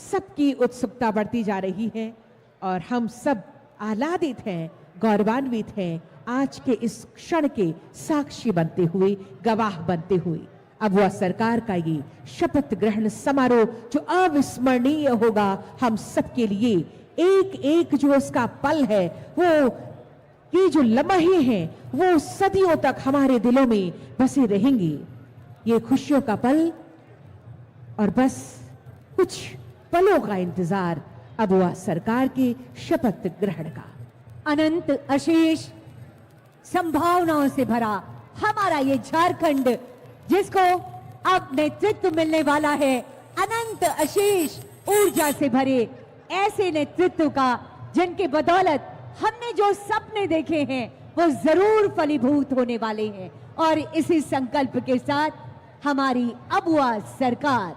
सबकी उत्सुकता बढ़ती जा रही है और हम सब आह्लादित हैं, गौरवान्वित हैं आज के इस क्षण के साक्षी बनते हुए, गवाह बनते हुए। अब वह सरकार का ये शपथ ग्रहण समारोह जो अविस्मरणीय होगा हम सबके लिए, एक एक जो इसका पल है, वो ये जो लम्हे हैं वो सदियों तक हमारे दिलों में बसे रहेंगे। ये खुशियों का पल और बस कुछ पलों का इंतजार अब वह सरकार के शपथ ग्रहण का। अनंत अशेष संभावनाओं से भरा हमारा ये झारखंड, जिसको अब नेतृत्व मिलने वाला है अनंत अशेष ऊर्जा से भरे ऐसे नेतृत्व का, जिनके बदौलत हमने जो सपने देखे हैं वो जरूर फलीभूत होने वाले हैं। और इसी संकल्प के साथ हमारी अब वह सरकार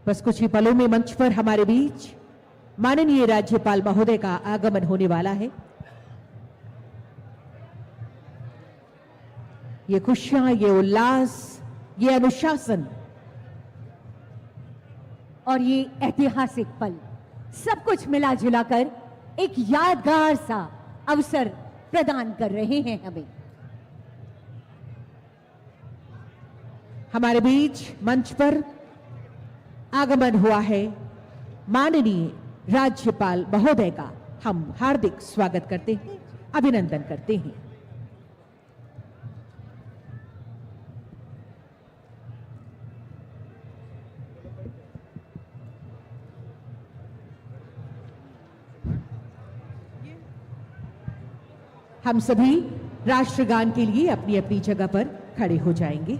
बस कुछ ही पलों में मंच पर हमारे बीच माननीय राज्यपाल महोदय का आगमन होने वाला है। ये खुशियां, ये उल्लास, ये अनुशासन और ये ऐतिहासिक पल सब कुछ मिला जुला कर एक यादगार सा अवसर प्रदान कर रहे हैं हमें। हमारे बीच मंच पर आगमन हुआ है माननीय राज्यपाल महोदय का। हम हार्दिक स्वागत करते हैं, अभिनंदन करते हैं। हम सभी राष्ट्रगान के लिए अपनी अपनी जगह पर खड़े हो जाएंगे।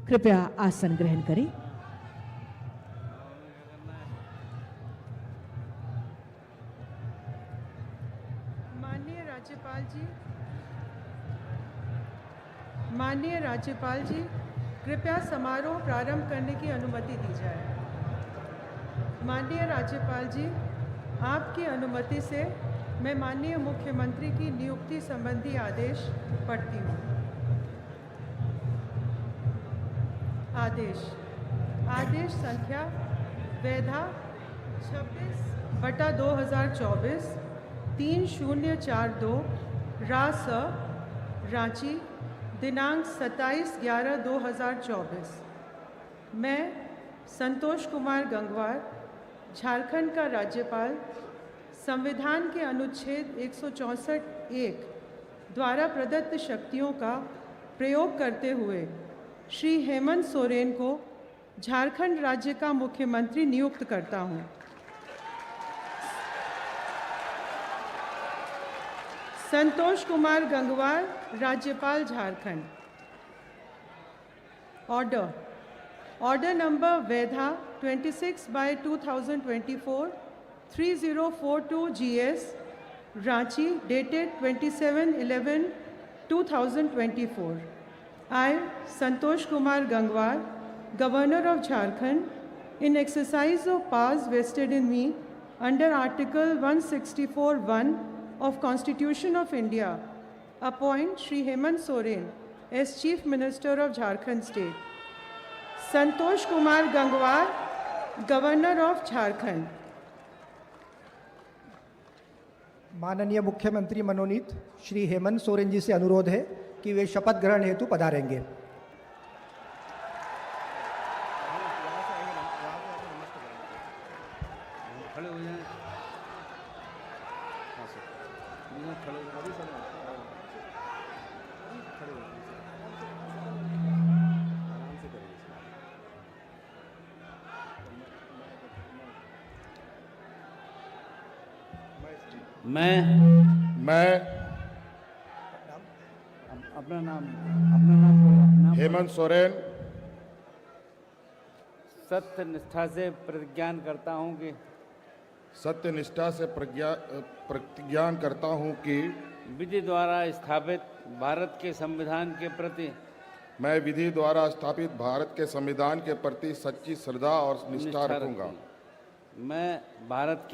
कृपया आसन ग्रहण करें। माननीय राज्यपाल जी, कृपया समारोह प्रारंभ करने की अनुमति दी जाए। माननीय राज्यपाल जी, आपकी अनुमति से मैं माननीय मुख्यमंत्री की नियुक्ति संबंधी आदेश पढ़ती हूँ। आदेश संख्या वैधा 26/2024 3042 रास रांची दिनांक 27/11/2024। मैं संतोष कुमार गंगवार, झारखंड का राज्यपाल, संविधान के अनुच्छेद 164(1) द्वारा प्रदत्त शक्तियों का प्रयोग करते हुए श्री हेमंत सोरेन को झारखंड राज्य का मुख्यमंत्री नियुक्त करता हूँ। संतोष कुमार गंगवार, राज्यपाल झारखंड। ऑर्डर नंबर वैधा 26/2024 3042 GS Ranchi dated 27/11/2024। I, Santosh Kumar Gangwar, Governor of Jharkhand, in exercise of powers vested in me under Article 164(1) of Constitution of India, appoint Shri Hemant Soren as Chief Minister of Jharkhand State. Santosh Kumar Gangwar, Governor of Jharkhand. माननीय मुख्यमंत्री मनोनीत श्री हेमंत सोरेन जी से अनुरोध है कि वे शपथ ग्रहण हेतु पधारेंगे। मैं अपना नाम हेमंत सोरेन सत्य निष्ठा से प्रतिज्ञान करता हूं कि सत्य निष्ठा से प्रतिज्ञान करता हूं कि विधि द्वारा स्थापित भारत के संविधान के प्रति मैं विधि द्वारा स्थापित भारत के संविधान के प्रति सच्ची श्रद्धा और निष्ठा रखूंगा। मैं भारत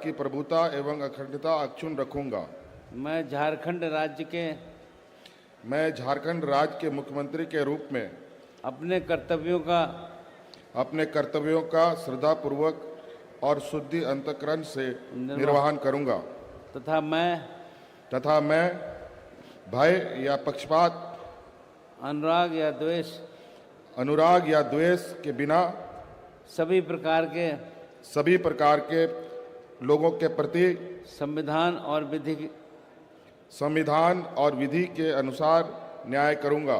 की प्रभुता एवं अखंडता अक्षुण्ण रखूंगा। मैं झारखंड राज्य के मुख्यमंत्री के रूप में अपने कर्तव्यों का श्रद्धापूर्वक और शुद्धि अंतःकरण से निर्वहन करूंगा तथा मैं भय या पक्षपात, अनुराग या द्वेष के बिना सभी प्रकार के लोगों के प्रति संविधान और विधि के अनुसार न्याय करूंगा।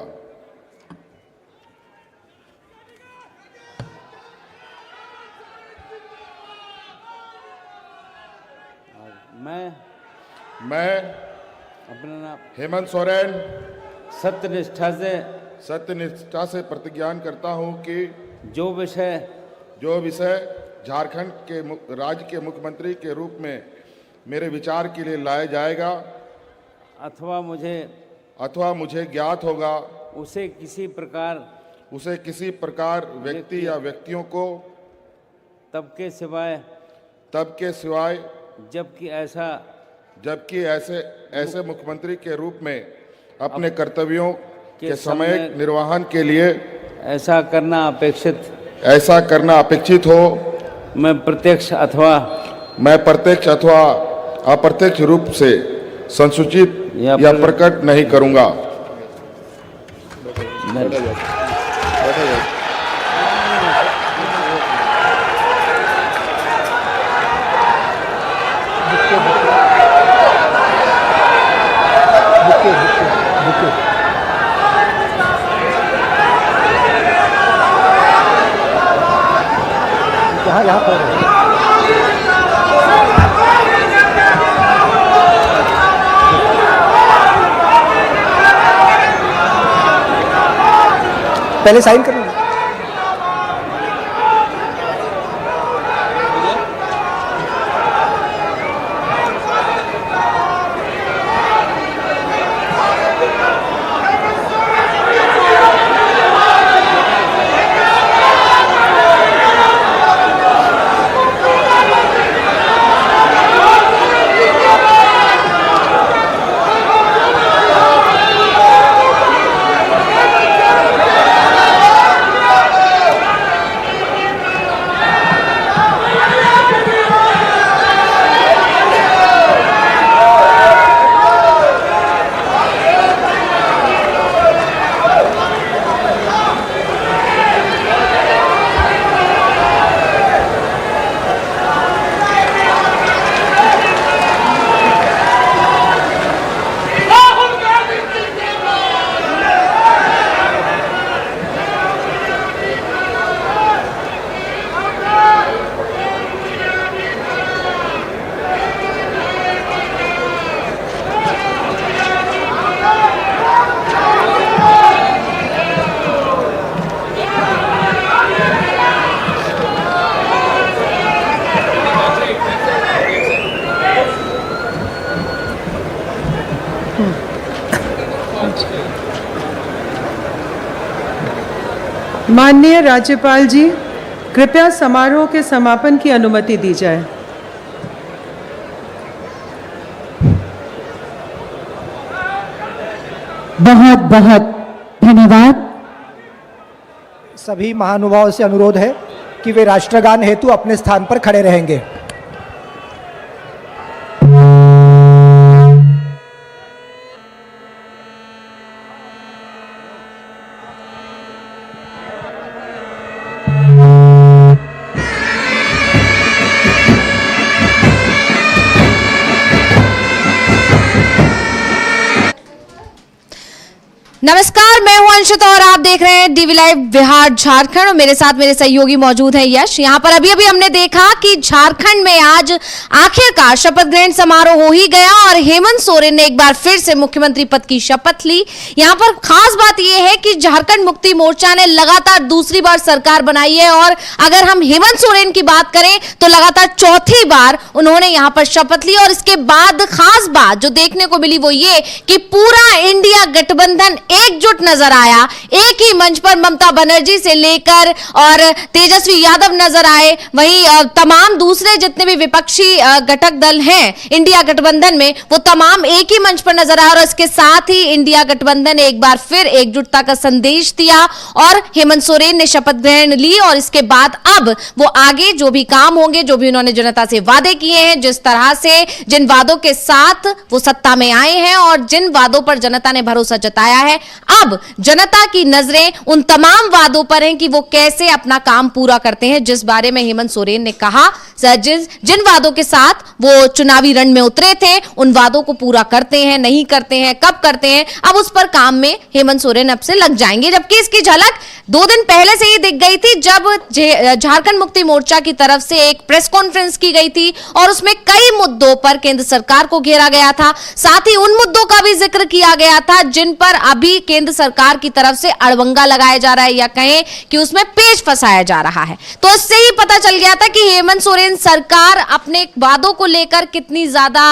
मैं अपना नाम हेमंत सोरेन सत्यनिष्ठा से प्रतिज्ञान करता हूं कि जो विषय झारखंड के राज्य के मुख्यमंत्री के रूप में मेरे विचार के लिए लाया जाएगा अथवा मुझे ज्ञात होगा उसे किसी प्रकार व्यक्ति या व्यक्तियों को तब के सिवाय जबकि ऐसे मुख्यमंत्री के रूप में अपने कर्तव्यों के समय निर्वहन के लिए ऐसा करना अपेक्षित हो मैं प्रत्यक्ष अथवा अप्रत्यक्ष रूप से संसूचित या प्रकट नहीं करूंगा। यहाँ पर पहले साइन कर लो। माननीय राज्यपाल जी, कृपया समारोह के समापन की अनुमति दी जाए। बहुत बहुत धन्यवाद। सभी महानुभावों से अनुरोध है कि वे राष्ट्रगान हेतु अपने स्थान पर खड़े रहेंगे। नमस्कार, मैं हूं अंशिता और आप देख रहे हैं डीवी लाइव बिहार झारखंड और मेरे साथ मेरे सहयोगी मौजूद हैं यश। यहां पर अभी हमने देखा कि झारखंड में आज आखिरकार शपथ ग्रहण समारोह हो ही गया और हेमंत सोरेन ने एक बार फिर से मुख्यमंत्री पद की शपथ ली। यहां पर खास बात यह है कि झारखंड मुक्ति मोर्चा ने लगातार दूसरी बार सरकार बनाई है और अगर हम हेमंत सोरेन की बात करें तो लगातार चौथी बार उन्होंने यहां पर शपथ ली। और इसके बाद खास बात जो देखने को मिली वो ये कि पूरा इंडिया गठबंधन एकजुट नजर आया। एक ही मंच पर ममता बनर्जी से लेकर और तेजस्वी यादव नजर आए, वहीं तमाम दूसरे जितने भी विपक्षी घटक दल हैं इंडिया गठबंधन में वो तमाम एक ही मंच पर नजर आए। और इसके साथ ही इंडिया गठबंधन एक बार फिर एकजुटता का संदेश दिया और हेमंत सोरेन ने शपथ ग्रहण ली। और इसके बाद अब वो आगे जो भी काम होंगे, जो भी उन्होंने जनता से वादे किए हैं, जिस तरह से जिन वादों के साथ वो सत्ता में आए हैं और जिन वादों पर जनता ने भरोसा जताया है, अब जनता की नजरें उन तमाम वादों पर हैं कि वो कैसे अपना काम पूरा करते हैं, जिस बारे में हेमंत सोरेन ने कहा जिन वादों के साथ वो चुनावी रण में उतरे थे उन वादों को पूरा करते हैं, नहीं करते हैं, कब करते हैं, अब उस पर काम में हेमंत सोरेन अब से लग जाएंगे। जबकि इसकी झलक 2 दिन पहले से ही दिख गई थी जब झारखंड मुक्ति मोर्चा की तरफ से एक प्रेस कॉन्फ्रेंस की गई थी और उसमें कई मुद्दों पर केंद्र सरकार को घेरा गया था। साथ ही उन मुद्दों का भी जिक्र किया गया था जिन पर अभी केंद्र सरकार की तरफ से अड़बंगा लगाया जा रहा है या कहें कि उसमें पेच फंसाया जा रहा है। तो इससे ही पता चल गया था कि हेमंत सोरेन सरकार अपने वादों को लेकर कितनी ज्यादा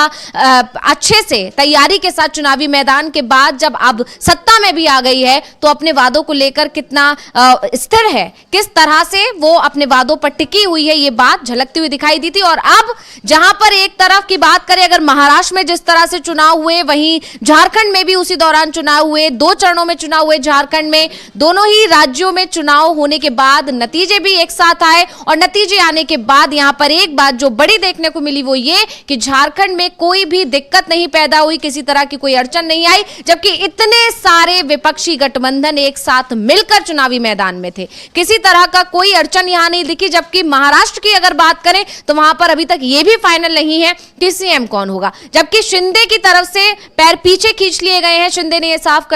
अच्छे से तैयारी के साथ चुनावी मैदान के बाद जब अब सत्ता में भी आ गई है तो अपने वादों को लेकर कितना स्थिर है, किस तरह से वो अपने वादों पर टिकी हुई है, ये बात झलकती हुई दिखाई दी थी। और अब जहां पर एक तरफ की बात करें, अगर महाराष्ट्र में जिस तरह से चुनाव हुए वहीं झारखंड में भी उसी दौरान चुनाव हुए, 2 चरणों में चुनाव हुए झारखंड में, दोनों ही राज्यों में चुनाव होने के बाद नतीजे भी एक साथ आए और नतीजे आने के बाद यहां पर एक बात जो बड़ी देखने को मिली वो ये कि झारखंड में कोई भी दिक्कत नहीं पैदा हुई, किसी तरह की कोई अड़चन नहीं आई, जबकि इतने सारे विपक्षी गठबंधन एक साथ मिलकर चुनावी मैदान में थे, किसी तरह का कोई अड़चन यहां नहीं दिखी। जबकि महाराष्ट्र की अगर बात करें तो वहां पर अभी तक यह भी फाइनल नहीं है कि सीएम कौन होगा, जबकि शिंदे की तरफ से पैर पीछे खींच लिए गए हैं। शिंदे ने यह साफ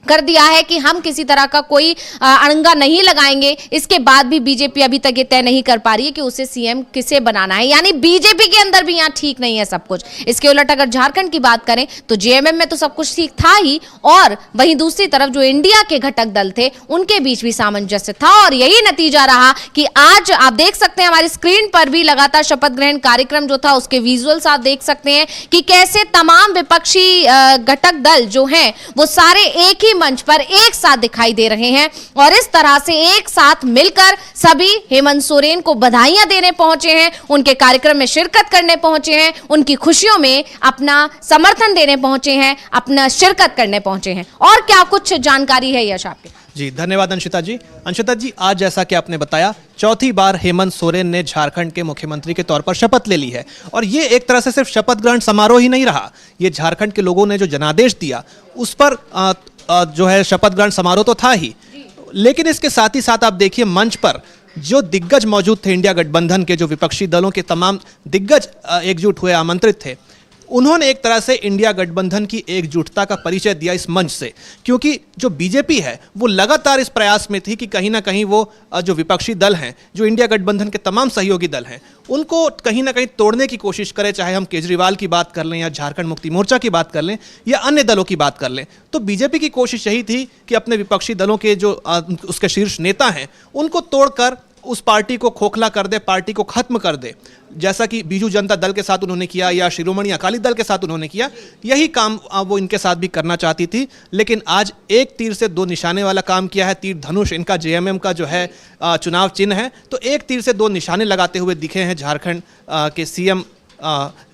कर दिया है कि हम किसी तरह का कोई अड़ंगा नहीं लगाएंगे। इसके बाद भी बीजेपी अभी तक ये तय नहीं कर पा रही है कि उसे सीएम किसे बनाना है, यानी बीजेपी के अंदर भी यहाँ ठीक नहीं है सब कुछ। इसके उलट अगर झारखंड की बात करें तो जेएमएम में तो सब कुछ ठीक था ही, और वहीं दूसरी तरफ जो इंडिया के घटक दल थे उनके बीच भी सामंजस्य था। और यही नतीजा रहा कि आज आप देख सकते हैं हमारी स्क्रीन पर भी लगातार शपथ ग्रहण कार्यक्रम जो था उसके विजुअल्स आप देख सकते हैं कि कैसे तमाम विपक्षी घटक दल जो हैं वो सारे एक ही मंच पर एक साथ दिखाई दे रहे हैं और इस तरह से एक साथ मिलकर सभी हेमंत सोरेन को बधाइयां देने पहुंचे हैं, उनके कार्यक्रम में शिरकत करने पहुंचे हैं, उनकी खुशियों में अपना समर्थन देने पहुंचे हैं, अपना शिरकत करने पहुंचे हैं। और क्या कुछ जानकारी है यश आपके? जी धन्यवाद अंशिता जी। अंशिता जी, आज जैसा कि आपने बताया चौथी बार हेमंत सोरेन ने झारखंड के मुख्यमंत्री के तौर पर शपथ ले ली है और ये एक तरह से सिर्फ शपथ ग्रहण समारोह ही नहीं रहा, ये झारखंड के लोगों ने जो जनादेश दिया उस पर जो है शपथ ग्रहण समारोह तो था ही, लेकिन इसके साथ ही साथ आप देखिए मंच पर जो दिग्गज मौजूद थे, इंडिया गठबंधन के जो विपक्षी दलों के तमाम दिग्गज एकजुट हुए, आमंत्रित थे, उन्होंने एक तरह से इंडिया गठबंधन की एकजुटता का परिचय दिया इस मंच से। क्योंकि जो बीजेपी है वो लगातार इस प्रयास में थी कि कहीं ना कहीं वो जो विपक्षी दल हैं, जो इंडिया गठबंधन के तमाम सहयोगी दल हैं, उनको कहीं ना कहीं तोड़ने की कोशिश करे, चाहे हम केजरीवाल की बात कर लें या झारखंड मुक्ति मोर्चा की बात कर लें या अन्य दलों की बात कर लें। तो बीजेपी की कोशिश यही थी कि अपने विपक्षी दलों के जो उसके शीर्ष नेता हैं उनको तोड़कर उस पार्टी को खोखला कर दे, पार्टी को खत्म कर दे, जैसा कि बीजू जनता दल के साथ उन्होंने किया या शिरोमणि अकाली दल के साथ उन्होंने किया, यही काम वो इनके साथ भी करना चाहती थी। लेकिन आज एक तीर से दो निशाने वाला काम किया है। तीर धनुष इनका जेएमएम का जो है चुनाव चिन्ह है, तो एक तीर से दो निशाने लगाते हुए दिखे हैं झारखंड के सीएम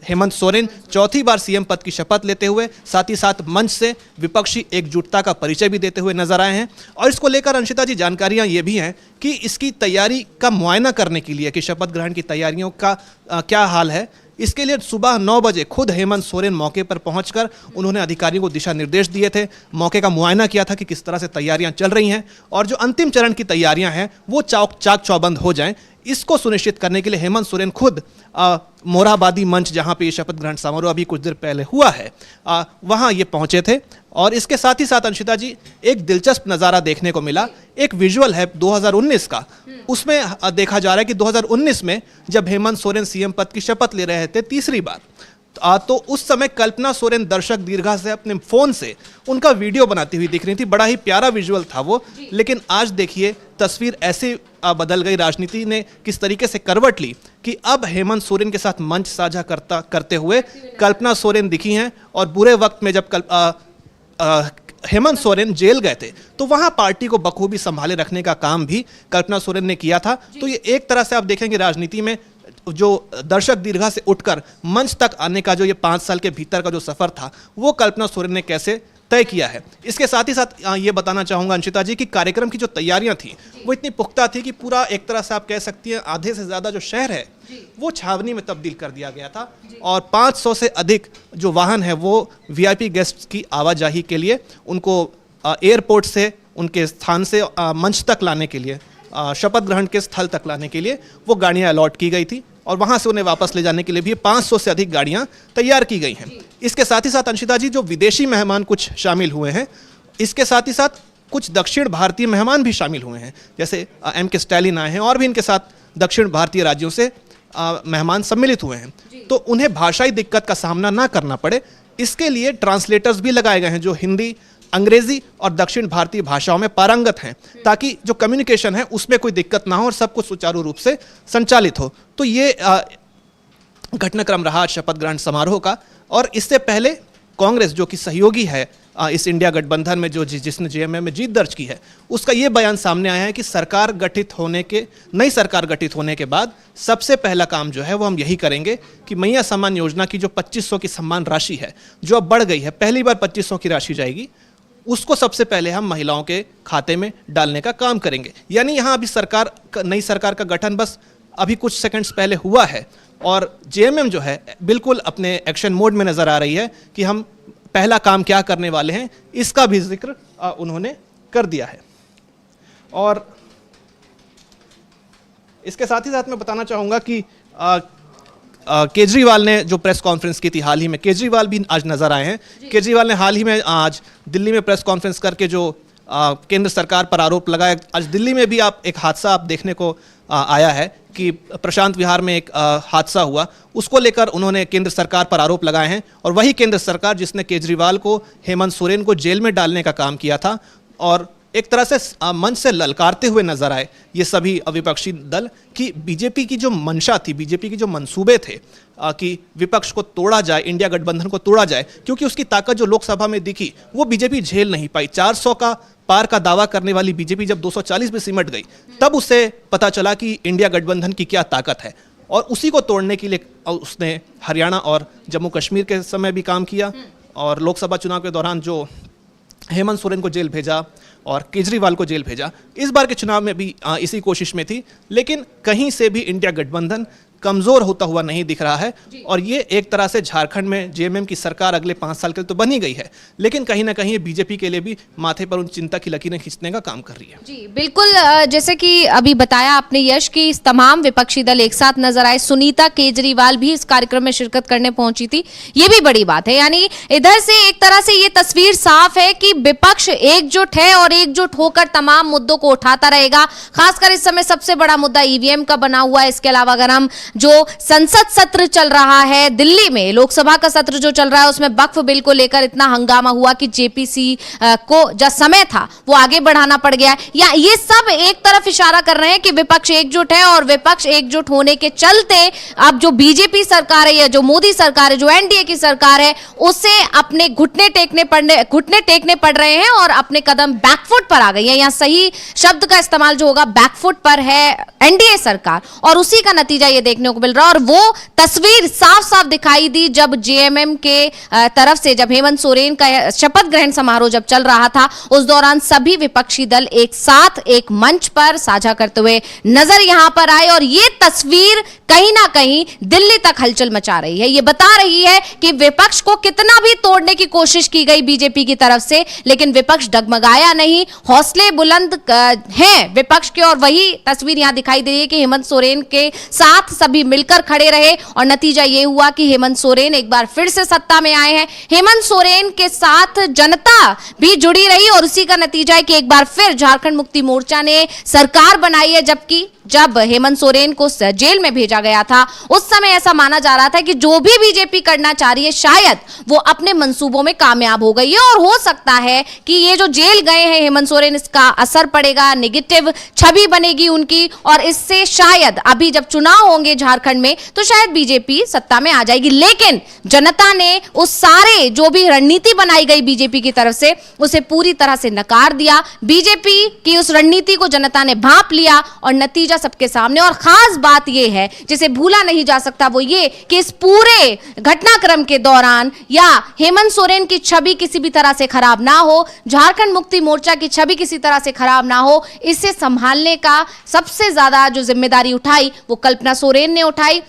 हेमंत सोरेन। चौथी बार सीएम पद की शपथ लेते हुए, साथ ही साथ मंच से विपक्षी एकजुटता का परिचय भी देते हुए नजर आए हैं। और इसको लेकर अंशिता जी जानकारियां ये भी हैं कि इसकी तैयारी का मुआयना करने के लिए कि शपथ ग्रहण की तैयारियों का क्या हाल है, इसके लिए सुबह 9 बजे खुद हेमंत सोरेन मौके पर पहुंचकर उन्होंने अधिकारियों को दिशा निर्देश दिए थे, मौके का मुआयना किया था कि किस तरह से तैयारियां चल रही हैं और जो अंतिम चरण की तैयारियां हैं वो चाक चौबंद हो जाएं। इसको सुनिश्चित करने के लिए हेमंत सोरेन खुद मोरहाबादी मंच, जहां पे ये शपथ ग्रहण समारोह अभी कुछ देर पहले हुआ है, वहां ये पहुंचे थे। और इसके साथ ही साथ अंशिता जी एक दिलचस्प नज़ारा देखने को मिला। एक विजुअल है 2019 का, उसमें देखा जा रहा है कि 2019 में जब हेमंत सोरेन सीएम पद की शपथ ले रहे थे तीसरी बार, तो उस समय कल्पना सोरेन दर्शक दीर्घा से अपने फोन से उनका वीडियो बनाती हुई दिख रही थी। बड़ा ही प्यारा विजुअल था वो। लेकिन आज देखिए तस्वीर ऐसे बदल गई, राजनीति ने किस तरीके से करवट ली कि अब हेमंत सोरेन के साथ मंच साझा करते हुए कल्पना सोरेन दिखी हैं। और बुरे वक्त में जब हेमंत सोरेन जेल गए थे तो वहां पार्टी को बखूबी संभाले रखने का काम भी कल्पना सोरेन ने किया था। तो ये एक तरह से आप देखेंगे राजनीति में जो दर्शक दीर्घा से उठकर मंच तक आने का जो ये 5 साल के भीतर का जो सफर था वो कल्पना सोरेन ने कैसे तय किया है। इसके साथ ही साथ ये बताना चाहूंगा अंशिता जी कि कार्यक्रम की जो तैयारियां थी वो इतनी पुख्ता थी कि पूरा एक तरह से आप कह सकती हैं आधे से ज्यादा जो शहर है वो छावनी में तब्दील कर दिया गया था। और 500 से अधिक जो वाहन है वो वीआईपी गेस्ट्स की आवाजाही के लिए उनको एयरपोर्ट से उनके स्थान से मंच तक लाने के लिए, शपथ ग्रहण के स्थल तक लाने के लिए वो गाड़ियां अलॉट की गई थी। और वहां से उन्हें वापस ले जाने के लिए भी 500 से अधिक गाड़ियां तैयार की गई हैं। इसके साथ ही साथ अंशिता जी जो विदेशी मेहमान कुछ शामिल हुए हैं, इसके साथ ही साथ कुछ दक्षिण भारतीय मेहमान भी शामिल हुए हैं, जैसे एम.के. स्टैलिन आए हैं और भी इनके साथ दक्षिण भारतीय राज्यों से मेहमान सम्मिलित हुए हैं। तो उन्हें भाषाई दिक्कत का सामना ना करना पड़े, इसके लिए ट्रांसलेटर्स भी लगाए गए हैं जो हिंदी, अंग्रेजी और दक्षिण भारतीय भाषाओं में पारंगत हैं, ताकि जो कम्युनिकेशन है उसमें कोई दिक्कत ना हो और सब कुछ सुचारू रूप से संचालित हो। तो ये घटनाक्रम रहा शपथ ग्रहण समारोह का। और इससे पहले कांग्रेस जो कि सहयोगी है इस इंडिया गठबंधन में, जो जिसने जेएमएम में जीत दर्ज की है, उसका ये बयान सामने आया है कि नई सरकार गठित होने के बाद सबसे पहला काम जो है वो हम यही करेंगे कि मैया सम्मान योजना की जो 2500 की सम्मान राशि है जो अब बढ़ गई है, पहली बार 2500 की राशि जाएगी, उसको सबसे पहले हम महिलाओं के खाते में डालने का काम करेंगे। यानी यहाँ अभी नई सरकार का गठन बस अभी कुछ सेकंड्स पहले हुआ है और जेएमएम जो है बिल्कुल अपने एक्शन मोड में नजर आ रही है कि हम पहला काम क्या करने वाले हैं, इसका भी जिक्र उन्होंने कर दिया है। और इसके साथ ही साथ मैं बताना चाहूंगा कि केजरीवाल ने जो प्रेस कॉन्फ्रेंस की थी हाल ही में, केजरीवाल भी आज नजर आए हैं। केजरीवाल ने हाल ही में आज दिल्ली में प्रेस कॉन्फ्रेंस करके जो केंद्र सरकार पर आरोप लगाया, आज दिल्ली में भी एक हादसा आप देखने को आया है कि प्रशांत विहार में एक हादसा हुआ, उसको लेकर उन्होंने केंद्र सरकार पर आरोप लगाए हैं। और वही केंद्र सरकार जिसने केजरीवाल को, हेमंत सोरेन को जेल में डालने का काम किया था और एक तरह से मंच से ललकारते हुए नजर आए ये सभी विपक्षी दल कि बीजेपी की जो मंशा थी, बीजेपी की जो मंसूबे थे कि विपक्ष को तोड़ा जाए, इंडिया गठबंधन को तोड़ा जाए, क्योंकि उसकी ताकत जो लोकसभा में दिखी वो बीजेपी झेल नहीं पाई। 400 का पार का दावा करने वाली बीजेपी जब 240 में सिमट गई, तब उसे पता चला कि इंडिया गठबंधन की क्या ताकत है। और उसी को तोड़ने के लिए उसने हरियाणा और जम्मू कश्मीर के समय भी काम किया और लोकसभा चुनाव के दौरान जो हेमंत सोरेन को जेल भेजा और केजरीवाल को जेल भेजा, इस बार के चुनाव में भी इसी कोशिश में थी। लेकिन कहीं से भी इंडिया गठबंधन कमजोर होता हुआ नहीं दिख रहा है और ये एक तरह से झारखंड में जेएमएम की सरकार अगले 5 साल के लिए तो बनी गई है, लेकिन कहीं ना कहीं ये बीजेपी के लिए भी माथे पर उन चिंता की लकीरें खींचने का काम कर रही है। जी बिल्कुल, जैसे कि अभी बताया आपने यश कि तमाम विपक्षी दल एक साथ नजर आए, सुनीता केजरीवाल भी इस कार्यक्रम में शिरकत करने पहुंची थी, ये भी बड़ी बात है। यानी इधर से एक तरह से ये तस्वीर साफ है कि विपक्ष एकजुट है और एकजुट होकर तमाम मुद्दों को उठाता रहेगा। खासकर इस समय सबसे बड़ा मुद्दा ईवीएम का बना हुआ है। इसके अलावा अगर हम जो संसद सत्र चल रहा है दिल्ली में, लोकसभा का सत्र जो चल रहा है उसमें वक्फ बिल को लेकर इतना हंगामा हुआ कि जेपीसी को जो समय था वो आगे बढ़ाना पड़ गया, या ये सब एक तरफ इशारा कर रहे हैं कि विपक्ष एकजुट है और विपक्ष एकजुट होने के चलते अब जो बीजेपी सरकार है या जो मोदी सरकार है, जो एनडीए की सरकार है, उसे अपने घुटने टेकने पड़ रहे हैं और अपने कदम बैकफुट पर आ गई है। यहाँ सही शब्द का इस्तेमाल जो होगा बैकफुट पर है एनडीए सरकार, और उसी का नतीजा ये देखने को मिल रहा है। और वो तस्वीर साफ साफ दिखाई दी जब जेएमएम के तरफ से, जब हेमंत सोरेन का शपथ ग्रहण समारोह जब चल रहा था, उस दौरान सभी विपक्षी दल एक साथ एक मंच पर साझा करते हुए नजर यहां पर आए, और ये तस्वीर कहीं ना कहीं दिल्ली तक हलचल मचा रही है। ये बता रही है कि विपक्ष को कितना भी तोड़ने की कोशिश की गई बीजेपी की तरफ से, लेकिन विपक्ष डगमगाया नहीं, हौसले बुलंद हैं विपक्ष के। और वही तस्वीर यहां दिखाई दे रही है कि हेमंत सोरेन के साथ सभी मिलकर खड़े रहे, और नतीजा यह हुआ कि हेमंत सोरेन एक बार फिर से सत्ता में आए हैं। हेमंत सोरेन के साथ जनता भी जुड़ी रही, और उसी का नतीजा है कि एक बार फिर झारखंड मुक्ति मोर्चा ने सरकार बनाई है। जबकि जब हेमंत सोरेन को जेल में भेजा गया था उस समय ऐसा माना जा रहा था कि जो भी बीजेपी करना चाह रही है शायद वो अपने मंसूबों में कामयाब हो गई है, और हो सकता है कि ये जो जेल गए हैं हेमंत सोरेन, इसका असर पड़ेगा, नेगेटिव छवि बनेगी उनकी, और इससे शायद अभी जब चुनाव होंगे झारखंड में तो शायद बीजेपी सत्ता में आ जाएगी। लेकिन जनता ने उस सारे जो भी रणनीति बनाई गई बीजेपी की तरफ से उसे पूरी तरह से नकार दिया। बीजेपी की उस रणनीति को जनता ने भांप लिया और नतीजा सबके सामने। और खास बात यह है जिसे भूला नहीं जा सकता, वो ये कि इस पूरे घटनाक्रम के दौरान या हेमंत सोरेन की छवि किसी भी तरह से खराब ना हो, झारखंड मुक्ति मोर्चा की छवि किसी तरह से खराब ना हो, इसे संभालने का सबसे ज्यादा जो जिम्मेदारी उठाई वो कल्पना सोरेन ने उठाई,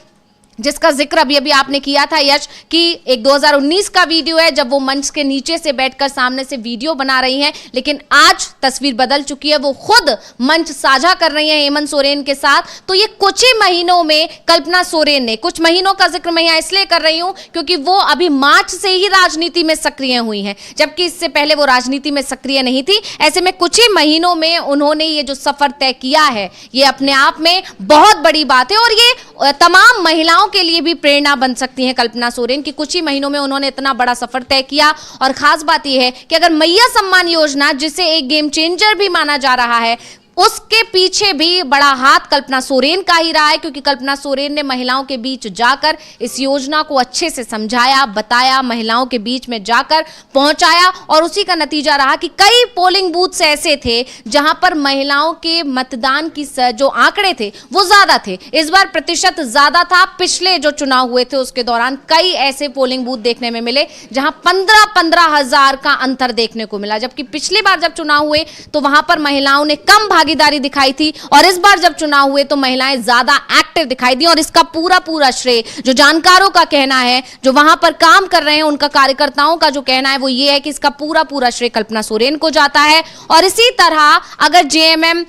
जिसका जिक्र अभी अभी आपने किया था यश, कि एक 2019 का वीडियो है जब वो मंच के नीचे से बैठकर सामने से वीडियो बना रही हैं, लेकिन आज तस्वीर बदल चुकी है, वो खुद मंच साझा कर रही हैं हेमंत सोरेन के साथ। तो ये कुछ ही महीनों में कल्पना सोरेन ने, कुछ महीनों का जिक्र मैं यहाँ इसलिए कर रही हूं क्योंकि वो अभी मार्च से ही राजनीति में सक्रिय हुई हैं, जबकि इससे पहले वो राजनीति में सक्रिय नहीं थी। ऐसे में कुछ ही महीनों में उन्होंने ये जो सफर तय किया है ये अपने आप में बहुत बड़ी बात है, और ये तमाम महिलाओं के लिए भी प्रेरणा बन सकती है कल्पना सोरेन की। कुछ ही महीनों में उन्होंने इतना बड़ा सफर तय किया, और खास बात यह है कि अगर मैया सम्मान योजना, जिसे एक गेम चेंजर भी माना जा रहा है, उसके पीछे भी बड़ा हाथ कल्पना सोरेन का ही रहा है, क्योंकि कल्पना सोरेन ने महिलाओं के बीच जाकर इस योजना को अच्छे से समझाया, बताया, महिलाओं के बीच में जाकर पहुंचाया, और उसी का नतीजा रहा कि कई पोलिंग बूथ्स ऐसे थे जहां पर महिलाओं के मतदान की जो आंकड़े थे वो ज्यादा थे। इस बार प्रतिशत ज्यादा था। पिछले जो चुनाव हुए थे उसके दौरान कई ऐसे पोलिंग बूथ देखने में मिले जहां 15-15 हजार का अंतर देखने को मिला, जबकि पिछली बार जब चुनाव हुए तो वहां पर महिलाओं ने कम भागीदारी दिखाई थी, और इस बार जब चुनाव हुए तो महिलाएं ज्यादा एक्टिव दिखाई दी। और इसका पूरा श्रेय जो जानकारों का कहना है, जो वहां पर काम कर रहे हैं उनका कार्यकर्ताओं का जो कहना है वो ये है कि इसका पूरा श्रेय कल्पना सोरेन को जाता है। और इसी तरह अगर जेएमएम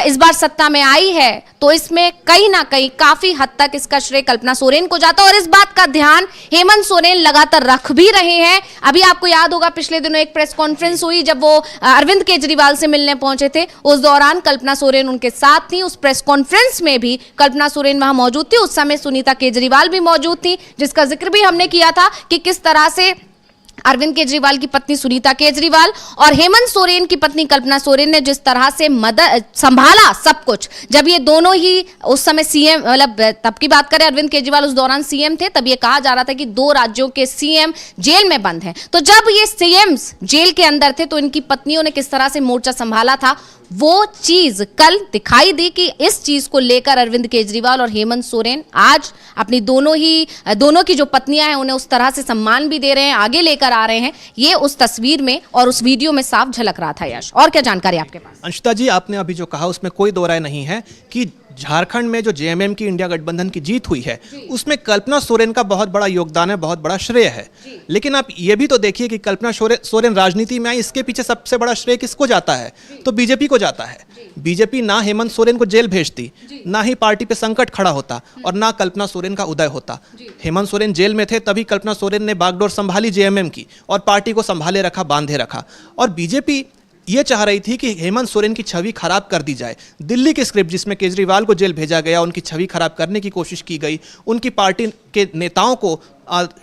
इस बार सत्ता में आई है तो इसमें कहीं ना कहीं काफी हद तक इसका श्रेय कल्पना सोरेन को जाता है, और इस बात का ध्यान हेमंत सोरेन लगातार रख भी रहे हैं। अभी आपको याद होगा पिछले दिनों एक प्रेस कॉन्फ्रेंस हुई जब वो अरविंद केजरीवाल से मिलने पहुंचे थे, उस दौरान कल्पना सोरेन उनके साथ थी। उस प्रेस कॉन्फ्रेंस में भी कल्पना सोरेन वहां मौजूद थी। उस समय सुनीता केजरीवाल भी मौजूद थी, जिसका जिक्र भी हमने किया था कि किस तरह से अरविंद केजरीवाल की पत्नी सुनीता केजरीवाल और हेमंत सोरेन की पत्नी कल्पना सोरेन ने जिस तरह से मदद संभाला सब कुछ, जब ये दोनों ही उस समय सीएम, मतलब तब की बात करें अरविंद केजरीवाल उस दौरान सीएम थे, तब ये कहा जा रहा था कि 2 राज्यों के सीएम जेल में बंद हैं। तो जब ये सीएम्स जेल के अंदर थे तो इनकी पत्नियों ने किस तरह से मोर्चा संभाला था, वो चीज कल दिखाई दी कि इस चीज को लेकर अरविंद केजरीवाल और हेमंत सोरेन आज अपनी दोनों की जो पत्नियां हैं उन्हें उस तरह से सम्मान भी दे रहे हैं, आगे लेकर आ रहे हैं। ये उस तस्वीर में और उस वीडियो में साफ झलक रहा था। यश, और क्या जानकारी आपके पास? अंशिता जी, आपने अभी जो कहा उसमें कोई दो राय नहीं है कि झारखंड में जो जेएमएम की इंडिया गठबंधन की जीत हुई है उसमें कल्पना सोरेन का बहुत बड़ा योगदान है, बहुत बड़ा श्रेय है। लेकिन आप ये भी तो देखिए कि कल्पना सोरेन राजनीति में आई, इसके पीछे सबसे बड़ा श्रेय किसको जाता है? तो बीजेपी को जाता है। बीजेपी ना हेमंत सोरेन को जेल भेजती, ना ही पार्टी पे संकट खड़ा होता, और ना कल्पना सोरेन का उदय होता। हेमंत सोरेन जेल में थे तभी कल्पना सोरेन ने बागडोर संभाली जेएमएम की और पार्टी को संभाले रखा, बांधे रखा। और बीजेपी ये चाह रही थी कि हेमंत सोरेन की छवि खराब कर दी जाए। दिल्ली की स्क्रिप्ट जिसमें केजरीवाल को जेल भेजा गया, उनकी छवि खराब करने की कोशिश की गई, उनकी पार्टी के नेताओं को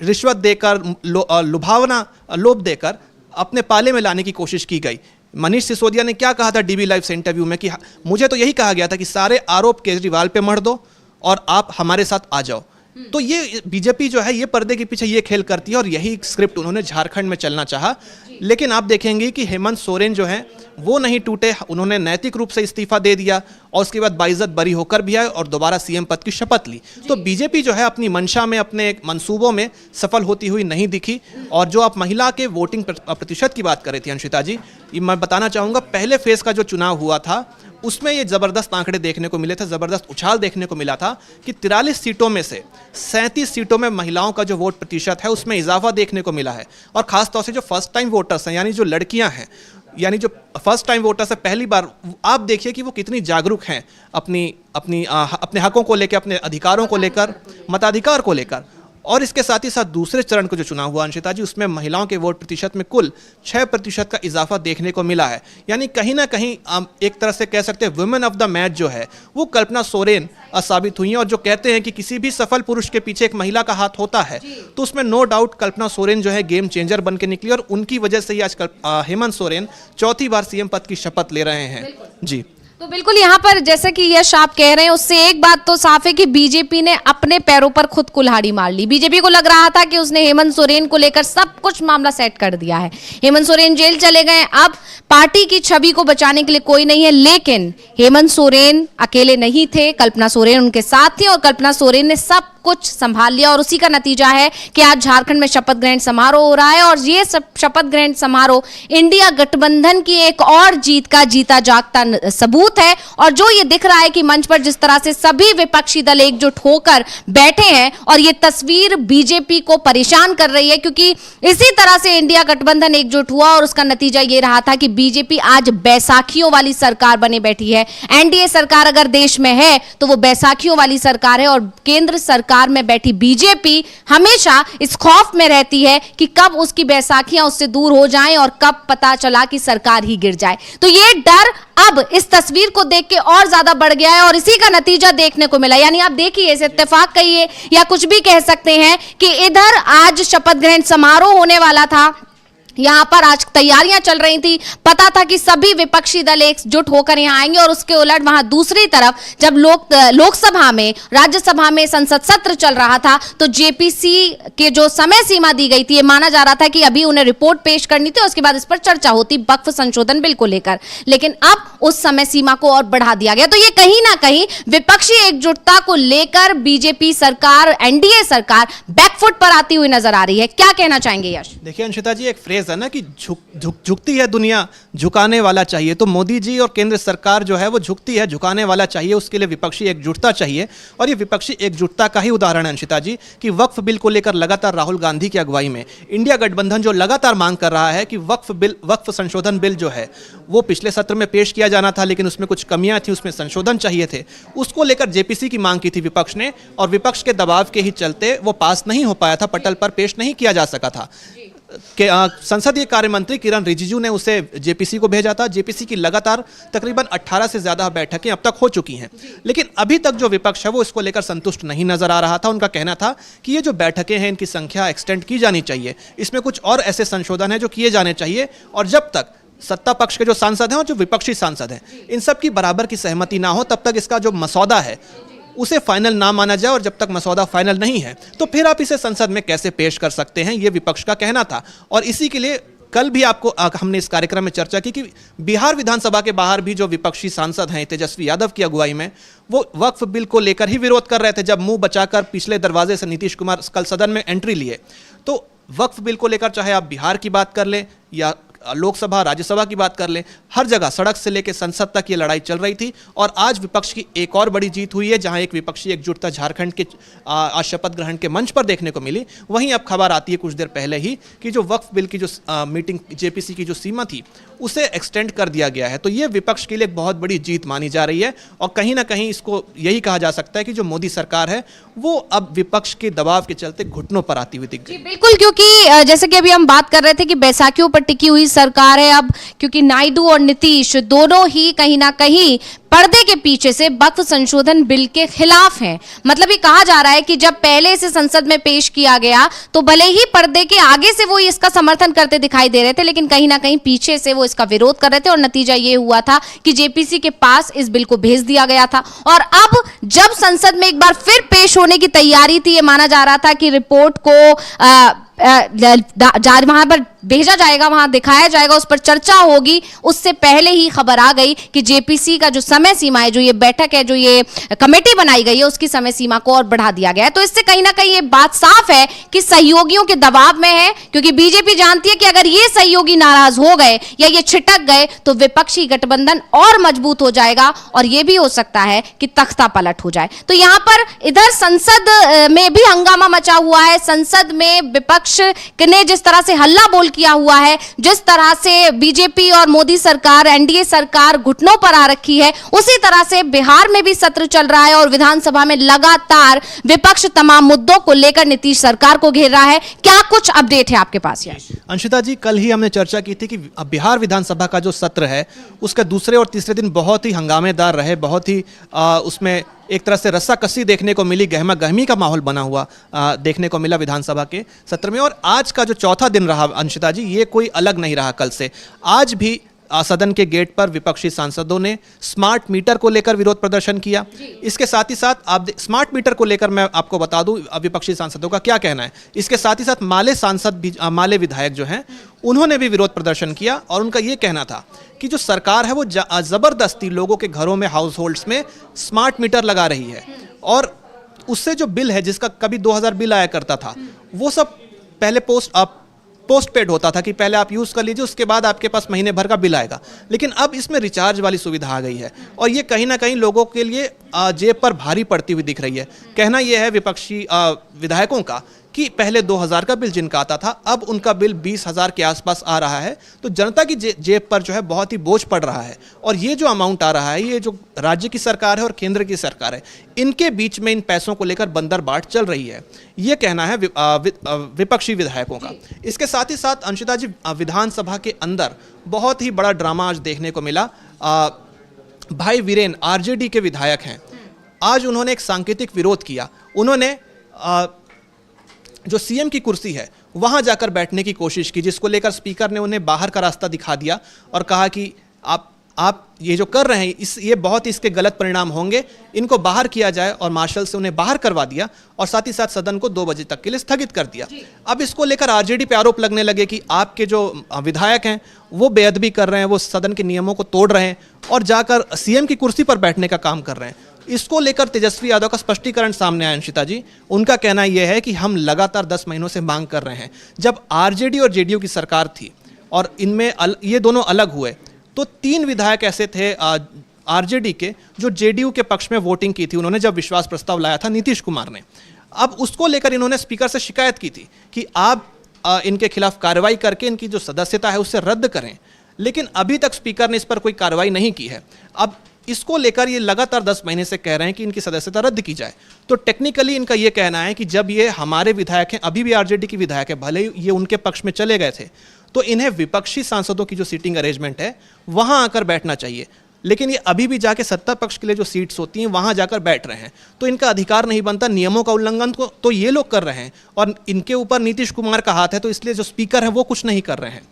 रिश्वत देकर लोभ देकर अपने पाले में लाने की कोशिश की गई। मनीष सिसोदिया ने क्या कहा था डीबी लाइव से इंटरव्यू में कि मुझे तो यही कहा गया था कि सारे आरोप केजरीवाल पे मढ़ दो और आप हमारे साथ आ जाओ। तो ये बीजेपी जो है ये पर्दे के पीछे ये खेल करती है और यही स्क्रिप्ट उन्होंने झारखंड में चलना चाहा। लेकिन आप देखेंगे कि हेमंत सोरेन जो है वो नहीं टूटे, उन्होंने नैतिक रूप से इस्तीफा दे दिया और उसके बाद बाइज्जत बरी होकर भी आए और दोबारा सीएम पद की शपथ ली। तो बीजेपी जो है अपनी मंशा में, अपने मंसूबों में सफल होती हुई नहीं दिखी। और जो आप महिला के वोटिंग प्रतिशत की बात कर रही थी अंशिता जी, ये मैं बताना चाहूँगा, पहले फेज का जो चुनाव हुआ था उसमें ये ज़बरदस्त आंकड़े देखने को मिले थे, ज़बरदस्त उछाल देखने को मिला था कि 43 सीटों में से 37 सीटों में महिलाओं का जो वोट प्रतिशत है उसमें इजाफा देखने को मिला है। और ख़ासतौर से जो फर्स्ट टाइम वोटर्स हैं, यानी जो लड़कियां हैं, यानी जो फर्स्ट टाइम वोटर्स है पहली बार, आप देखिए कि वो कितनी जागरूक हैं अपने हकों को लेकर, अपने अधिकारों को लेकर, मताधिकार को लेकर। और इसके साथ ही साथ दूसरे चरण का जो चुनाव हुआ अंशिता जी, उसमें महिलाओं के वोट प्रतिशत में कुल 6% का इजाफा देखने को मिला है। यानी कहीं ना कहीं एक तरह से कह सकते हैं वुमेन ऑफ द मैच जो है वो कल्पना सोरेन साबित हुई हैं। और जो कहते हैं कि किसी भी सफल पुरुष के पीछे एक महिला का हाथ होता है, तो उसमें नो डाउट कल्पना सोरेन जो है गेम चेंजर बन के निकली और उनकी वजह से ही आज हेमंत सोरेन चौथी बार सीएम पद की शपथ ले रहे हैं। जी तो बिल्कुल यहाँ पर जैसे कि यश आप कह रहे हैं, उससे एक बात तो साफ है कि बीजेपी ने अपने पैरों पर खुद कुल्हाड़ी मार ली। बीजेपी को लग रहा था कि उसने हेमंत सोरेन को लेकर सब कुछ मामला सेट कर दिया है। हेमंत सोरेन जेल चले गए, अब पार्टी की छवि को बचाने के लिए कोई नहीं है। लेकिन हेमंत सोरेन अकेले नहीं थे, कल्पना सोरेन उनके साथ थी और कल्पना सोरेन ने सब कुछ संभाल लिया। और उसी का नतीजा है कि आज झारखंड में शपथ ग्रहण समारोह हो रहा है और ये शपथ ग्रहण समारोह इंडिया गठबंधन की एक और जीत का जीता जागता सबूत है। और जो ये दिख रहा है कि मंच पर जिस तरह से सभी विपक्षी दल एकजुट होकर बैठे हैं और ये तस्वीर बीजेपी को परेशान कर रही है, क्योंकि इसी तरह से इंडिया गठबंधन एकजुट हुआ और उसका नतीजा ये रहा था कि बीजेपी आज बैसाखियों वाली सरकार बने बैठी है। एनडीए सरकार अगर देश में है तो वो बैसाखियों वाली सरकार है और केंद्र सरकार में बैठी बीजेपी हमेशा इस खौफ में रहती है कि कब उसकी बैसाखियां उससे दूर हो जाएं और कब पता चला कि सरकार ही गिर जाए। तो ये डर अब इस तस्वीर को देख के और ज्यादा बढ़ गया है और इसी का नतीजा देखने को मिला। यानी आप देखिए, इसे इत्तेफाक कहिए या कुछ भी कह सकते हैं कि इधर आज शपथ ग्रहण समारोह होने वाला था, यहाँ पर आज तैयारियां चल रही थी, पता था कि सभी विपक्षी दल एकजुट होकर यहाँ आएंगे। और उसके उलट वहां दूसरी तरफ जब लोकसभा में, राज्यसभा में संसद सत्र चल रहा था तो जेपीसी के जो समय सीमा दी गई थी, ये माना जा रहा था कि अभी उन्हें रिपोर्ट पेश करनी थी, उसके बाद इस पर चर्चा होती वक्फ संशोधन बिल को लेकर। लेकिन अब उस समय सीमा को और बढ़ा दिया गया। तो ये कहीं ना कहीं विपक्षी एकजुटता को लेकर बीजेपी सरकार, एनडीए सरकार बैकफुट पर आती हुई नजर आ रही है। क्या कहना चाहेंगे यश? देखिए अंशिता जी, एक फ्रेज है ना कि झुकती है दुनिया, झुकाने वाला चाहिए। तो मोदी जी और केंद्र सरकार जो है वो झुकती है, झुकाने वाला चाहिए। उसके लिए विपक्षी एकजुटता चाहिए और ये विपक्षी एकजुटता का ही उदाहरण है अंशिता जी कि वक्फ बिल को लेकर लगातार राहुल गांधी की अगुवाई में इंडिया गठबंधन जो लगातार मांग कर रहा है कि वक्फ संशोधन बिल जो है वो पिछले सत्र में पेश किया जाना था, लेकिन उसमें कुछ कमियां थी, उसमें संशोधन चाहिए थे। उसको लेकर जेपीसी की मांग की थी विपक्ष ने और विपक्ष के दबाव के ही चलते वो पास नहीं हो पाया था, पटल पर पेश नहीं किया जा सका था। संसदीय कार्य मंत्री किरण रिजिजू ने उसे जेपीसी को भेजा था। जेपीसी की लगातार तकरीबन 18 से ज्यादा बैठकें अब तक हो चुकी हैं, लेकिन अभी तक जो विपक्ष है वो इसको लेकर संतुष्ट नहीं नजर आ रहा था। उनका कहना था कि ये जो बैठकें हैं इनकी संख्या एक्सटेंड की जानी चाहिए, इसमें कुछ और ऐसे संशोधन है जो किए जाने चाहिए। और जब तक सत्ता पक्ष के जो सांसद हैं और जो विपक्षी सांसद हैं इन सब की बराबर की सहमति ना हो तब तक इसका जो मसौदा है उसे फाइनल ना माना जाए। और जब तक मसौदा फाइनल नहीं है तो फिर आप इसे संसद में कैसे पेश कर सकते हैं, ये विपक्ष का कहना था। और इसी के लिए कल भी आपको हमने इस कार्यक्रम में चर्चा की कि बिहार विधानसभा के बाहर भी जो विपक्षी सांसद हैं तेजस्वी यादव की अगुवाई में, वो वक्फ बिल को लेकर ही विरोध कर रहे थे। जब मुंह बचाकर पिछले दरवाजे से नीतीश कुमार कल सदन में एंट्री लिए, तो वक्फ बिल को लेकर चाहे आप बिहार की बात कर लें या लोकसभा, राज्यसभा की बात कर लें, हर जगह सड़क से लेकर संसद तक ये लड़ाई चल रही थी। और आज विपक्ष की एक और बड़ी जीत हुई है, जहां एक विपक्षी एकजुटता झारखंड के आज शपथ ग्रहण के मंच पर देखने को मिली। वहीं अब खबर आती है कुछ देर पहले ही कि जो वक्फ बिल की जो मीटिंग जेपीसी की जो सीमा थी उसे एक्सटेंड कर दिया गया है। तो ये विपक्ष के लिए एक बहुत बड़ी जीत मानी जा रही है और कहीं ना कहीं इसको यही कहा जा सकता है कि जो मोदी सरकार है वो अब विपक्ष के दबाव के चलते घुटनों पर आती हुई दिख गई। बिल्कुल, क्योंकि जैसे कि अभी हम बात कर रहे थे कि बैसाखियों पर टिकी हुई सरकार है अब, क्योंकि नायडू और नीतीश दोनों ही कहीं ना कहीं पर्दे के पीछे से वक्फ संशोधन बिल के खिलाफ हैं। मतलब ये कहा जा रहा है कि जब पहले इसे संसद में पेश किया गया तो भले ही पर्दे के आगे से वो इसका समर्थन करते दिखाई दे रहे थे, लेकिन कहीं ना कहीं पीछे से वो इसका विरोध कर रहे थे, और नतीजा ये हुआ था कि जेपीसी के पास इस बिल को भेज दिया गया था। और अब जब संसद में एक बार फिर पेश होने की तैयारी थी, ये माना जा रहा था कि रिपोर्ट को वहां पर भेजा जाएगा, वहां दिखाया जाएगा, उस पर चर्चा होगी, उससे पहले ही खबर आ गई कि जेपीसी का जो समय सीमा है, जो ये बैठक है, जो ये कमेटी बनाई गई है, उसकी समय सीमा को और बढ़ा दिया गया है। तो इससे कहीं ना कहीं ये बात साफ है कि सहयोगियों के दबाव में है, क्योंकि बीजेपी जानती है कि अगर ये सहयोगी नाराज हो गए या ये छिटक गए तो विपक्षी गठबंधन और मजबूत हो जाएगा, और ये भी हो सकता है कि तख्ता पलट हो जाए। तो यहां पर इधर संसद में भी हंगामा मचा हुआ है। संसद में विपक्ष ने जिस तरह से हल्ला बोल किया हुआ है, जिस तरह से बीजेपी और मोदी सरकार, एनडीए सरकार घुटनों पर आ रखी है, उसी तरह से बिहार में भी सत्र चल रहा है और विधानसभा में लगातार विपक्ष तमाम मुद्दों को लेकर नीतीश सरकार को घेर रहा है। क्या कुछ अपडेट है आपके पास? अंशिता जी, कल ही हमने चर्चा की थी कि बिहार विधानसभा का जो सत्र है उसके दूसरे और तीसरे दिन बहुत ही हंगामेदार रहे, बहुत ही उसमें एक तरह से रस्साकसी देखने को मिली, गहमा गहमी का माहौल बना हुआ देखने को मिला विधानसभा के सत्र में। और आज का जो चौथा दिन रहा अंशिता जी, ये कोई अलग नहीं रहा कल से। आज भी सदन के गेट पर विपक्षी सांसदों ने स्मार्ट मीटर को लेकर विरोध प्रदर्शन किया। इसके साथ ही साथ आप स्मार्ट मीटर को लेकर मैं आपको बता दूं विपक्षी सांसदों का क्या कहना है। इसके साथ ही साथ माले सांसद भी, माले विधायक जो हैं, उन्होंने भी विरोध प्रदर्शन किया, और उनका ये कहना था कि जो सरकार है वो जबरदस्ती लोगों के घरों में, हाउस होल्ड्स में स्मार्ट मीटर लगा रही है, और उससे जो बिल है, जिसका कभी 2000 बिल आया करता था, वो सब पहले पोस्ट पेड होता था कि पहले आप यूज़ कर लीजिए, उसके बाद आपके पास महीने भर का बिल आएगा। लेकिन अब इसमें रिचार्ज वाली सुविधा आ गई है, और ये कहीं ना कहीं लोगों के लिए जेब पर भारी पड़ती हुई दिख रही है। कहना यह है विपक्षी विधायकों का कि पहले 2000 का बिल जिनका आता था, अब उनका बिल 20,000 के आसपास आ रहा है। तो जनता की जेब पर जो है बहुत ही बोझ पड़ रहा है, और ये जो अमाउंट आ रहा है, ये जो राज्य की सरकार है और केंद्र की सरकार है, इनके बीच में इन पैसों को लेकर बंदरबाट चल रही है। ये कहना है विपक्षी विधायकों का। इसके साथ ही साथ अंशिता जी, विधानसभा के अंदर बहुत ही बड़ा ड्रामा आज देखने को मिला। भाई वीरेन आरजेडी के विधायक हैं, आज उन्होंने एक सांकेतिक विरोध किया। उन्होंने जो सीएम की कुर्सी है वहां जाकर बैठने की कोशिश की, जिसको लेकर स्पीकर ने उन्हें बाहर का रास्ता दिखा दिया और कहा कि आप ये जो कर रहे हैं ये बहुत ही इसके गलत परिणाम होंगे, इनको बाहर किया जाए, और मार्शल से उन्हें बाहर करवा दिया, और साथ ही साथ सदन को 2 बजे तक के लिए स्थगित कर दिया। अब इसको लेकर आरजेडी पे आरोप लगने लगे कि आपके जो विधायक हैं वो बेअदबी कर रहे हैं, वो सदन के नियमों को तोड़ रहे हैं और जाकर सीएम की कुर्सी पर बैठने का काम कर रहे हैं। इसको लेकर तेजस्वी यादव का स्पष्टीकरण सामने आया अंशिता जी। उनका कहना यह है कि हम लगातार 10 महीनों से मांग कर रहे हैं। जब आरजेडी और जेडीयू की सरकार थी और इनमें ये दोनों अलग हुए, तो 3 विधायक ऐसे थे आरजेडी के जो जेडीयू के पक्ष में वोटिंग की थी, उन्होंने जब विश्वास प्रस्ताव लाया था नीतीश कुमार ने। अब उसको लेकर इन्होंने स्पीकर से शिकायत की थी कि आप इनके खिलाफ कार्रवाई करके इनकी जो सदस्यता है उससे रद्द करें, लेकिन अभी तक स्पीकर ने इस पर कोई कार्रवाई नहीं की है। अब इसको लेकर ये लगातार 10 महीने से कह रहे हैं कि इनकी सदस्यता रद्द की जाए। तो टेक्निकली इनका ये कहना है कि जब ये हमारे विधायक हैं, अभी भी आरजेडी की विधायक है, भले ही ये उनके पक्ष में चले गए थे, तो इन्हें विपक्षी सांसदों की जो सीटिंग अरेंजमेंट है वहां आकर बैठना चाहिए। लेकिन ये अभी भी जाके सत्ता पक्ष के लिए जो सीट्स होती हैं वहां जाकर बैठ रहे हैं, तो इनका अधिकार नहीं बनता। नियमों का उल्लंघन को तो ये लोग कर रहे हैं, और इनके ऊपर नीतीश कुमार का हाथ है, तो इसलिए जो स्पीकर है वो कुछ नहीं कर रहे हैं।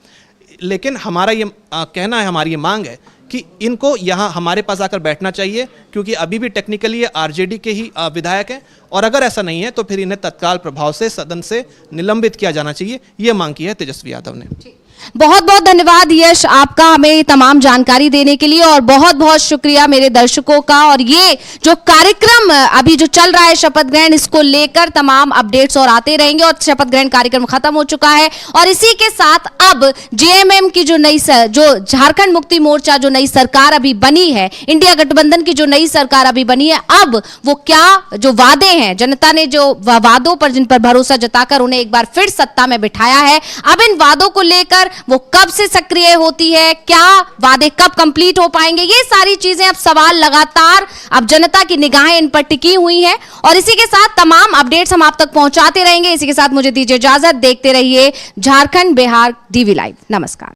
लेकिन हमारा ये कहना है, हमारी ये मांग है कि इनको यहाँ हमारे पास आकर बैठना चाहिए, क्योंकि अभी भी टेक्निकली ये आरजेडी के ही विधायक हैं, और अगर ऐसा नहीं है तो फिर इन्हें तत्काल प्रभाव से सदन से निलंबित किया जाना चाहिए। ये मांग की है तेजस्वी यादव ने। बहुत बहुत धन्यवाद यश आपका हमें तमाम जानकारी देने के लिए, और बहुत बहुत शुक्रिया मेरे दर्शकों का। और ये जो कार्यक्रम अभी जो चल रहा है शपथ ग्रहण, इसको लेकर तमाम अपडेट्स और आते रहेंगे, और शपथ ग्रहण कार्यक्रम खत्म हो चुका है। और इसी के साथ अब जेएमएम की जो झारखंड मुक्ति मोर्चा जो नई सरकार अभी बनी है, इंडिया गठबंधन की जो नई सरकार अभी बनी है, अब वो क्या जो वादे हैं, जनता ने जो वादों पर जिन पर भरोसा जताकर उन्हें एक बार फिर सत्ता में बिठाया है, अब इन वादों को लेकर वो कब से सक्रिय होती है, क्या वादे कब कंप्लीट हो पाएंगे, ये सारी चीजें अब सवाल लगातार अब जनता की निगाहें इन पर टिकी हुई हैं। और इसी के साथ तमाम अपडेट्स हम आप तक पहुंचाते रहेंगे। इसी के साथ मुझे दीजिए इजाजत, देखते रहिए झारखंड बिहार डीवी लाइव। नमस्कार।